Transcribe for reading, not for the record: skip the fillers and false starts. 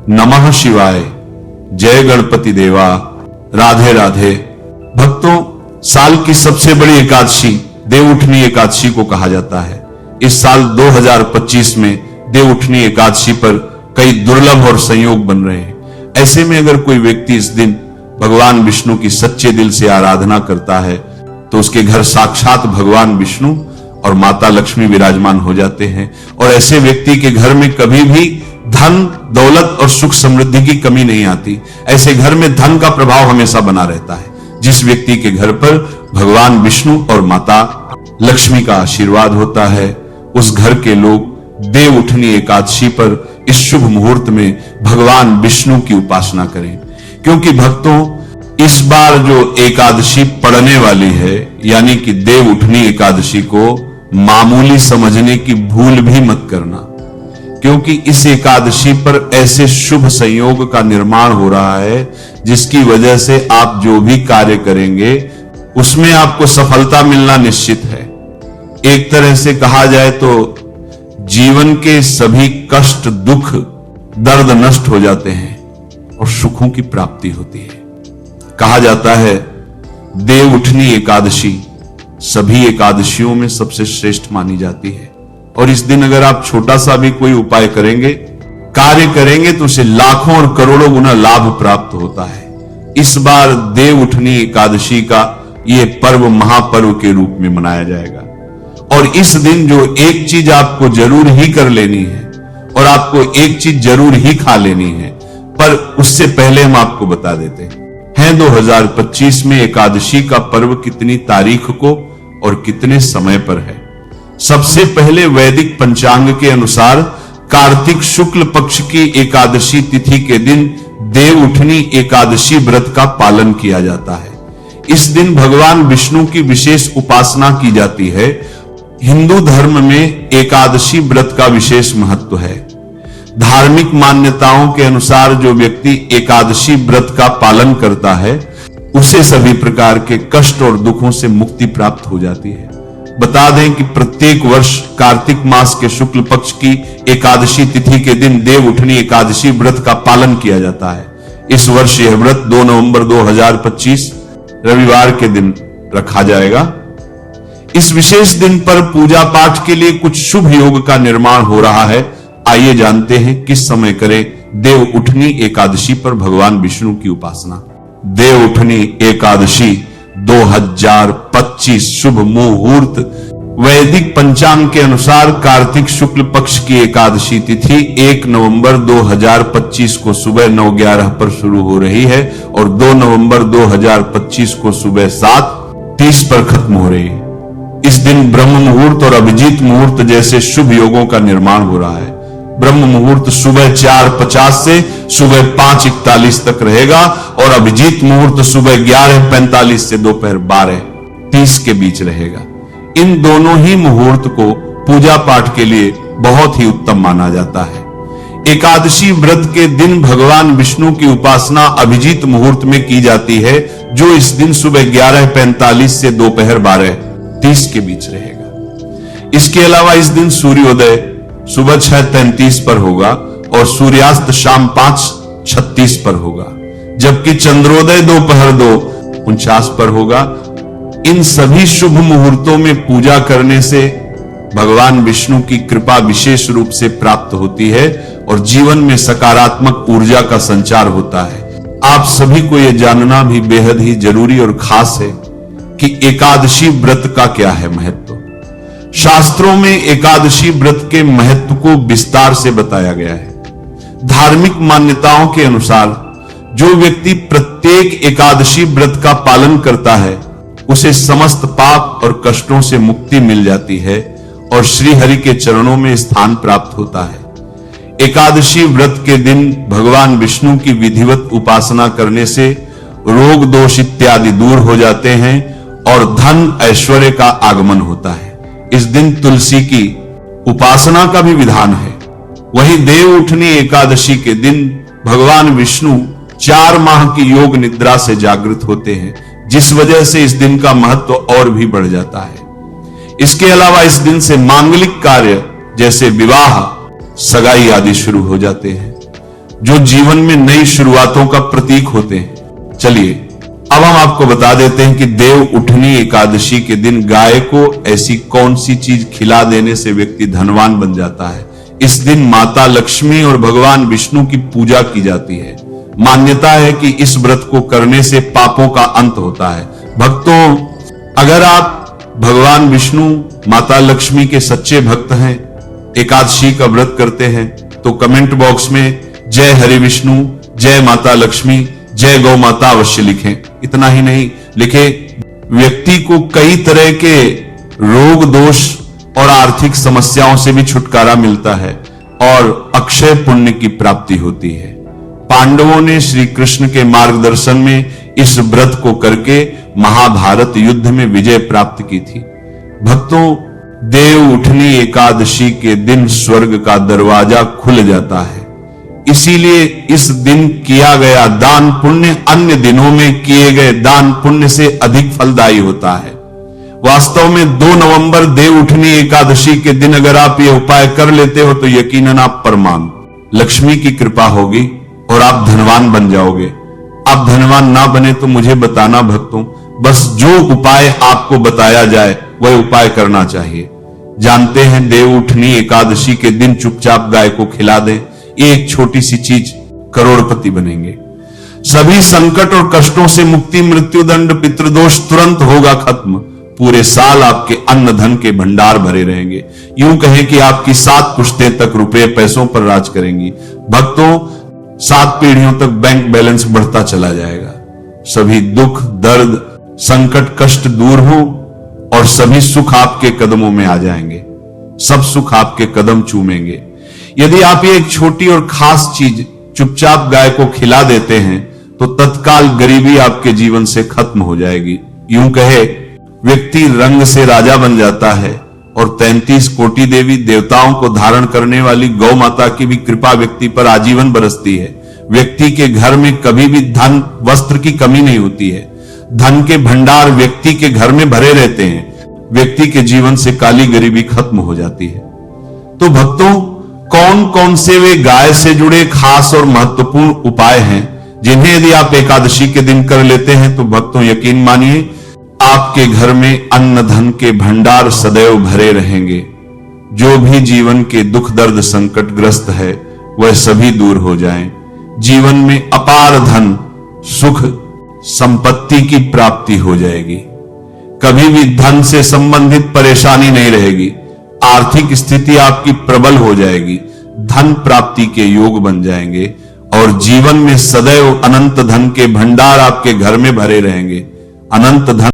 नमः शिवाय, जय गणपति देवा, राधे राधे। भक्तों, साल की सबसे बड़ी एकादशी देवउठनी एकादशी को कहा जाता है। इस साल 2025 में देवउठनी एकादशी पर कई दुर्लभ और संयोग बन रहे हैं। ऐसे में अगर कोई व्यक्ति इस दिन भगवान विष्णु की सच्चे दिल से आराधना करता है तो उसके घर साक्षात भगवान विष्णु और माता लक्ष्मी विराजमान हो जाते हैं, और ऐसे व्यक्ति के घर में कभी भी धन, दौलत और सुख समृद्धि की कमी नहीं आती। ऐसे घर में धन का प्रभाव हमेशा बना रहता है। जिस व्यक्ति के घर पर भगवान विष्णु और माता लक्ष्मी का आशीर्वाद होता है, उस घर के लोग देवउठनी एकादशी पर इस शुभ मुहूर्त में भगवान विष्णु की उपासना करें। क्योंकि भक्तों, इस बार जो एकादशी पड़ने वाली है, यानी कि देवउठनी एकादशी को मामूली समझने की भूल भी मत करना, क्योंकि इस एकादशी पर ऐसे शुभ संयोग का निर्माण हो रहा है जिसकी वजह से आप जो भी कार्य करेंगे उसमें आपको सफलता मिलना निश्चित है। एक तरह से कहा जाए तो जीवन के सभी कष्ट, दुख, दर्द नष्ट हो जाते हैं और सुखों की प्राप्ति होती है। कहा जाता है देवउठनी एकादशी सभी एकादशियों में सबसे श्रेष्ठ मानी जाती है, और इस दिन अगर आप छोटा सा भी कोई उपाय करेंगे, कार्य करेंगे, तो उसे लाखों और करोड़ों गुना लाभ प्राप्त होता है। इस बार देवउठनी एकादशी का यह पर्व महापर्व के रूप में मनाया जाएगा, और इस दिन जो एक चीज आपको जरूर ही कर लेनी है और आपको एक चीज जरूर ही खा लेनी है, पर उससे पहले हम आपको बता देते हैं 2025 में एकादशी का पर्व कितनी तारीख को और कितने समय पर है। सबसे पहले वैदिक पंचांग के अनुसार कार्तिक शुक्ल पक्ष की एकादशी तिथि के दिन देवउठनी एकादशी व्रत का पालन किया जाता है। इस दिन भगवान विष्णु की विशेष उपासना की जाती है। हिंदू धर्म में एकादशी व्रत का विशेष महत्व है। धार्मिक मान्यताओं के अनुसार जो व्यक्ति एकादशी व्रत का पालन करता है उसे सभी प्रकार के कष्ट और दुखों से मुक्ति प्राप्त हो जाती है। बता दें कि प्रत्येक वर्ष कार्तिक मास के शुक्ल पक्ष की एकादशी तिथि के दिन देवउठनी एकादशी व्रत का पालन किया जाता है। इस वर्ष यह व्रत 2 नवंबर 2025 रविवार के दिन रखा जाएगा। इस विशेष दिन पर पूजा पाठ के लिए कुछ शुभ योग का निर्माण हो रहा है। आइए जानते हैं किस समय करें देवउठनी एकादशी पर भगवान विष्णु की उपासना। देवउठनी एकादशी 2025 शुभ मुहूर्त। वैदिक पंचांग के अनुसार कार्तिक शुक्ल पक्ष की एकादशी तिथि 1 नवंबर 2025 को सुबह 9:11 पर शुरू हो रही है और 2 नवंबर 2025 को सुबह 7:30 पर खत्म हो रही है। इस दिन ब्रह्म मुहूर्त और अभिजीत मुहूर्त जैसे शुभ योगों का निर्माण हो रहा है। ब्रह्म मुहूर्त सुबह 4:50 से सुबह 5:41 तक रहेगा और अभिजीत मुहूर्त सुबह 11:45 से दोपहर 12:30 के बीच रहेगा। इन दोनों ही मुहूर्त को पूजा पाठ के लिए बहुत ही उत्तम माना जाता है। एकादशी व्रत के दिन भगवान विष्णु की उपासना अभिजीत मुहूर्त में की जाती है, जो इस दिन सुबह 11:45 से दोपहर 12:30 के बीच रहेगा। इसके अलावा इस दिन सूर्योदय सुबह 6:33 पर होगा और सूर्यास्त शाम 5:36 पर होगा, जबकि चंद्रोदय दोपहर 2:49 पर होगा। इन सभी शुभ मुहूर्तों में पूजा करने से भगवान विष्णु की कृपा विशेष रूप से प्राप्त होती है और जीवन में सकारात्मक ऊर्जा का संचार होता है। आप सभी को यह जानना भी बेहद ही जरूरी और खास है कि एकादशी व्रत का क्या है महत्व। शास्त्रों में एकादशी व्रत के महत्व को विस्तार से बताया गया है। धार्मिक मान्यताओं के अनुसार जो व्यक्ति प्रत्येक एकादशी व्रत का पालन करता है उसे समस्त पाप और कष्टों से मुक्ति मिल जाती है और श्री हरि के चरणों में स्थान प्राप्त होता है। एकादशी व्रत के दिन भगवान विष्णु की विधिवत उपासना करने से रोग दोष इत्यादि दूर हो जाते हैं और धन ऐश्वर्य का आगमन होता है। इस दिन तुलसी की उपासना का भी विधान है। वहीं देवउठनी एकादशी के दिन भगवान विष्णु 4 माह की योग निद्रा से जागृत होते हैं, जिस वजह से इस दिन का महत्व और भी बढ़ जाता है। इसके अलावा इस दिन से मांगलिक कार्य जैसे विवाह, सगाई आदि शुरू हो जाते हैं। जो जीवन में नई शुरुआतों का प्रतीक होते हैं। चलिए अब हम आपको बता देते हैं कि देव उठनी एकादशी के दिन गाय को ऐसी कौन सी चीज खिला देने से व्यक्ति धनवान बन जाता है। इस दिन माता लक्ष्मी और भगवान विष्णु की पूजा की जाती है। मान्यता है कि इस व्रत को करने से पापों का अंत होता है। भक्तों, अगर आप भगवान विष्णु माता लक्ष्मी के सच्चे भक्त हैं, एकादशी का व्रत करते हैं, तो कमेंट बॉक्स में जय हरि विष्णु, जय माता लक्ष्मी, जय गौ माता अवश्य लिखें। इतना ही नहीं, लिखे व्यक्ति को कई तरह के रोग दोष और आर्थिक समस्याओं से भी छुटकारा मिलता है और अक्षय पुण्य की प्राप्ति होती है। पांडवों ने श्री कृष्ण के मार्गदर्शन में इस व्रत को करके महाभारत युद्ध में विजय प्राप्त की थी। भक्तों, देव उठनी एकादशी के दिन स्वर्ग का दरवाजा खुल जाता है। इसीलिए इस दिन किया गया दान पुण्य अन्य दिनों में किए गए दान पुण्य से अधिक फलदायी होता है। वास्तव में 2 नवंबर देव उठनी एकादशी के दिन अगर आप ये उपाय कर लेते हो तो यकीनन आप परमान लक्ष्मी की कृपा होगी और आप धनवान बन जाओगे। आप धनवान ना बने तो मुझे बताना भक्तों, बस जो उपाय आपको बताया जाए वह उपाय करना चाहिए। जानते हैं देव उठनी एकादशी के दिन चुपचाप गाय को खिला दें, ये एक छोटी सी चीज करोड़पति बनेंगे। सभी संकट और कष्टों से मुक्ति, मृत्युदंड, पितृदोष तुरंत होगा खत्म। पूरे साल आपके अन्न धन के भंडार भरे रहेंगे। यूं कहें कि आपकी 7 पुश्तें तक रुपए पैसों पर राज करेंगी। भक्तों, 7 पीढ़ियों तक बैंक बैलेंस बढ़ता चला जाएगा। सभी दुख, दर्द, संकट, कष्ट दूर हो और सभी सुख आपके कदमों में आ जाएंगे। सब सुख आपके कदम चूमेंगे। यदि आप ये एक छोटी और खास चीज चुपचाप गाय को खिला देते हैं तो तत्काल गरीबी आपके जीवन से खत्म हो जाएगी। यूं कहे व्यक्ति रंग से राजा बन जाता है और 33 कोटि देवी देवताओं को धारण करने वाली गौ माता की भी कृपा व्यक्ति पर आजीवन बरसती है। व्यक्ति के घर में कभी भी धन वस्त्र की कमी नहीं होती है। धन के भंडार व्यक्ति के घर में भरे रहते हैं। व्यक्ति के जीवन से काली गरीबी खत्म हो जाती है। तो भक्तों, कौन कौन से वे गाय से जुड़े खास और महत्वपूर्ण उपाय हैं जिन्हें यदि आप एकादशी के दिन कर लेते हैं तो भक्तों यकीन मानिए आपके घर में अन्न धन के भंडार सदैव भरे रहेंगे। जो भी जीवन के दुख दर्द संकट ग्रस्त है वह सभी दूर हो जाएं। जीवन में अपार धन सुख संपत्ति की प्राप्ति हो जाएगी। कभी भी धन से संबंधित परेशानी नहीं रहेगी। आर्थिक स्थिति आपकी प्रबल हो जाएगी। धन प्राप्ति के योग बन जाएंगे और जीवन में सदैव अनंत धन के भंडार आपके घर में भरे रहेंगे। अनंत धन